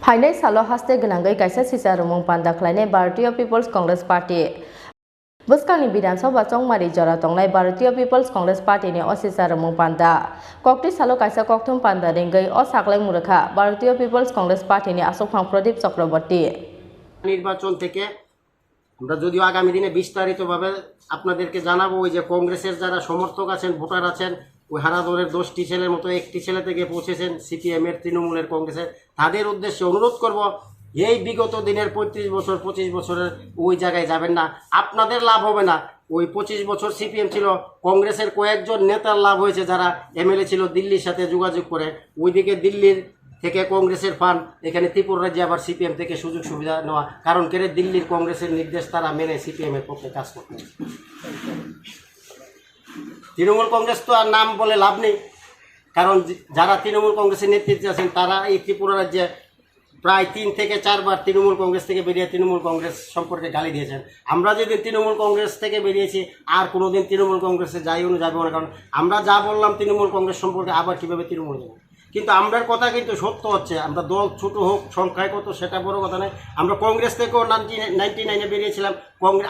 final सालो हास्ते गनांगै कायसा सिसा रुमंग पान्दा खलायनाय भारतीय पिपल्स कांग्रेस पार्टी बुस्कांनि विधानसभा चौमारी जरा तंनाय भारतीय पिपल्स कांग्रेस पार्टी ने असिसा रुमंग पान्दा कक्ति सालो कायसा कक्थुम पान्दा रिंगै अ साकलाय मुरखा भारतीय पिपल्स कांग्रेस पार्टी ने आसोकफां प्रदीप चक्रवर्ती নির্বাচন থেকে আমরা যদিও আগামী দিনে বিস্তারিতভাবে আপনাদেরকে জানাবো ওই যে কংগ্রেসের যারা সমর্থক আছেন ভোটার আছেন ওই হারাদরের 10টি ছেলের মতো একটি ছেলে থেকে পৌঁছেছেন সিপিএম এর তৃণমূলের কংগ্রেসের তাদের উদ্দেশ্যে অনুরোধ করব এই বিগত দিনের 35 বছর 25 বছরের ওই জায়গায় যাবেন না আপনাদের লাভ হবে না ওই 25 বছর সিপিএম ছিল কংগ্রেসের কয়েকজন নেতার লাভ হয়েছে যারা এমএলএ ছিল দিল্লির সাথে যোগাযোগ করে ওইদিকে দিল্লির থেকে কংগ্রেসের ফান্ড এখানে ত্রিপুরা রাজ্যে আবার সিপিএম থেকে সুযোগ সুবিধা নেওয়া কারণ কেন দিল্লির কংগ্রেসের নির্দেশ তারা মেনে সিপিএম এর পক্ষে কাজ করতে তৃণমূল কংগ্রেস তো আর নাম বলে লাভ নেই কারণ যারা তৃণমূল কংগ্রেসের নেতৃত্বে আছেন তারা এই ত্রিপুরা রাজ্যে প্রায় 3 থেকে 4 বার তৃণমূল কংগ্রেস থেকে বেরিয়ে তৃণমূল কংগ্রেস সম্পর্কে গালি দিয়েছেন আমরা যেদিন তৃণমূল কংগ্রেস থেকে বেরিয়েছি আর কোনোদিন তৃণমূল কংগ্রেসে যাইও না যাবো না কারণ আমরা যা বললাম তৃণমূল কংগ্রেস সম্পর্কে আবার কীভাবে তৃণমূল যাবো কিন্তু আমরার কথা কিন্তু সত্য হচ্ছে আমরা দল ছোট হোক সংখ্যায় কত সেটা বড় কথা নয় আমরা কংগ্রেস থেকেও 99-এ বেরিয়েছিলাম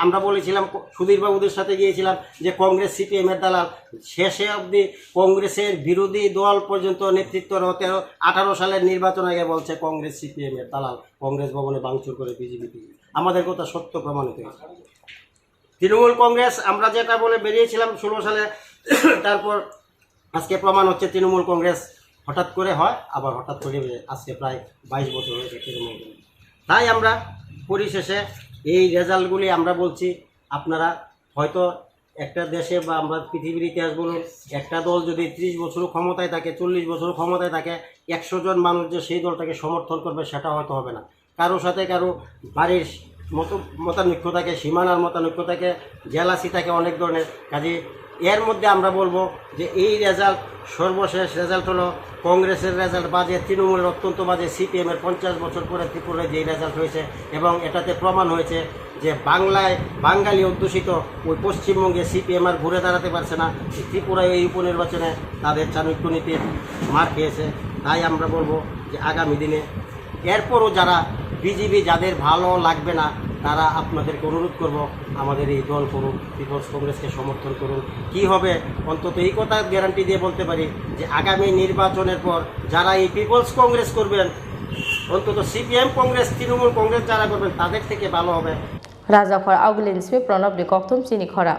আমরা বলেছিলাম সুধীরবাবুদের সাথে গিয়েছিলাম যে কংগ্রেস সিপিএম এর দালাল শেষে অবধি কংগ্রেসের বিরোধী দল পর্যন্ত নেতৃত্ব 18 সালের নির্বাচন আগে বলছে কংগ্রেস সিপিএম এর দালাল কংগ্রেস ভবনে ভাঙচুর করে বিজেপি আমাদের কথা সত্য প্রমাণিত হয়েছে তৃণমূল কংগ্রেস আমরা যেটা বলে বেরিয়েছিলাম 16 সালে তারপর আজকে প্রমাণ হচ্ছে তৃণমূল কংগ্রেস হঠাৎ করে হয় আবার হঠাৎ করে আজকে প্রায় 22 বছর হয়েছে তৃণমূল তাই আমরা পরিশেষে এই রেজাল্টগুলি আমরা বলছি আপনারা হয়তো একটা দেশে বা আমরা পৃথিবীর ইতিহাস বলুন একটা দল যদি 30 বছর ক্ষমতায় থাকে 40 বছর ক্ষমতায় থাকে 100 জন মানুষ যে সেই দলটাকে সমর্থন করবে সেটা হয়তো হবে না কারো সাথে কারো বাড়ির মতানৈক্য থাকে সীমানার মতানৈক্য থাকে জেলাসি থাকে অনেক ধরনের কাজে এর মধ্যে আমরা বলবো যে এই রেজাল্ট সর্বশেষ রেজাল্ট হলো কংগ্রেসের রেজাল্ট বাজে তৃণমূলের অত্যন্ত বাজে সিপিএমের 50 বছর পরে ত্রিপুরায় যেই রেজাল্ট হয়েছে এবং এটাতে প্রমাণ হয়েছে যে বাঙালি অধ্যুষিত ওই পশ্চিমবঙ্গে সিপিএম আর ঘুরে দাঁড়াতে পারছে না ত্রিপুরায় এই উপনির্বাচনে তাদের চাণক্য নীতির মার খেয়েছে তাই আমরা বলবো যে আগামী দিনে এরপরও যারা বিজেপি যাদের ভালো লাগবে না তারা আপনাদেরকে অনুরোধ করব আমাদের এই দল করুন পিপলস কংগ্রেসকে সমর্থন করুন কি হবে অন্তত এই কথা গ্যারান্টি দিয়ে বলতে পারি যে আগামী নির্বাচনের পর যারা এই পিপলস কংগ্রেস করবেন অন্তত সিপিএম কংগ্রেস তৃণমূল কংগ্রেস যারা করবেন তাদের থেকে ভালো হবে রাজাফর আউগলিনসমি প্রণব রিকক্তম চিনি খরা